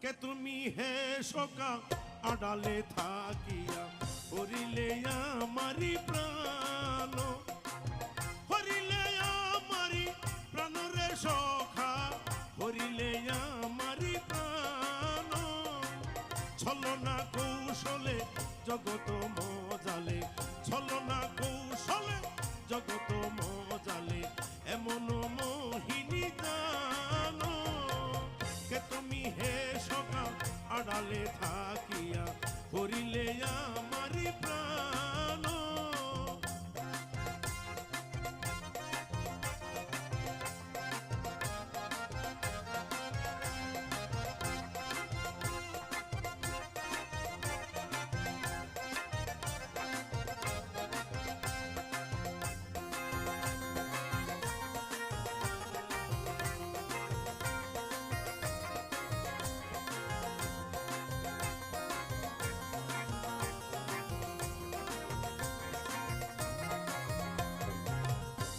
কে তুমি হে সকা আড়ালে থাকিয়া হরিলে আমারি প্রাণ, হরিলে আমারি প্রাণ রে সখা, হরিলে আমারি প্রাণ। ছলনা কৌশলে জগত মজালে, ছলনা কৌশলে জগত মজালে, এমন মোহিনী জানো কে তুমি হে সখা আড়ালে থাকিয়া হরিলে আমারি প্রাণ।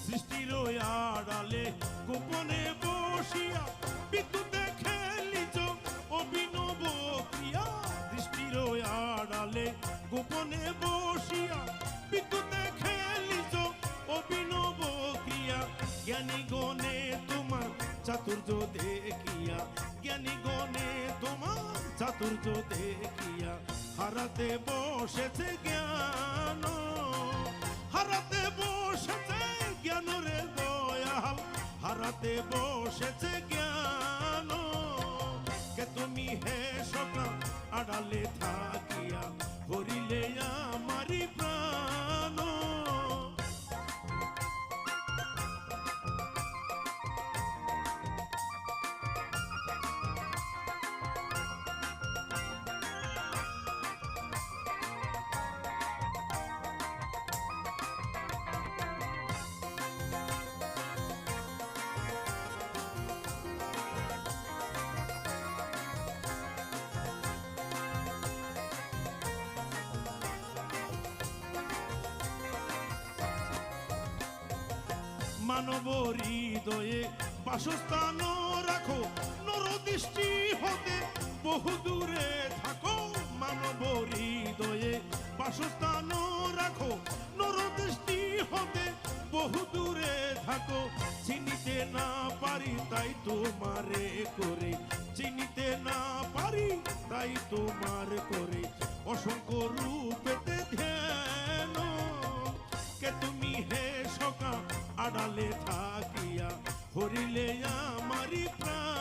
সৃষ্টির আড়ালে গোপনে বসিয়া বিদ্যুতে খেলিছ অভিনব ক্রিয়া, সৃষ্টির আড়ালে গোপনে বসিয়া বিদ্যুতে খেলিছ অভিনব ক্রিয়া। জ্ঞানী গণে তোমার চাতুর্য দেখিয়া, জ্ঞানী গণে তোমার চাতুর্য দেখিয়া হারাতে বসেছে জ্ঞান, হারাতে বসেছে জ্ঞান রে দয়াল, হারাতে বসেছে জ্ঞান। কে তুমি হে সখা আড়ালে থাকিয়া হরিলে আমারি প্রাণ। মানব হৃদয়ে বাসস্থান রাখো, নরদৃষ্টি হতে বহু দূরে থাকো। মানব হৃদয়ে বাসস্থান রাখো, নরদৃষ্টি হতে বহু দূরে থাকো। চিনিতে না পারি তাই তোমারে করে, চিনিতে না পারি তাই তোমার করে অসংখ্য রূপেতে ধ্যান। কে তুমি হে সখা আড়ালে থাকিয়া হরিলে আমারি প্রাণ।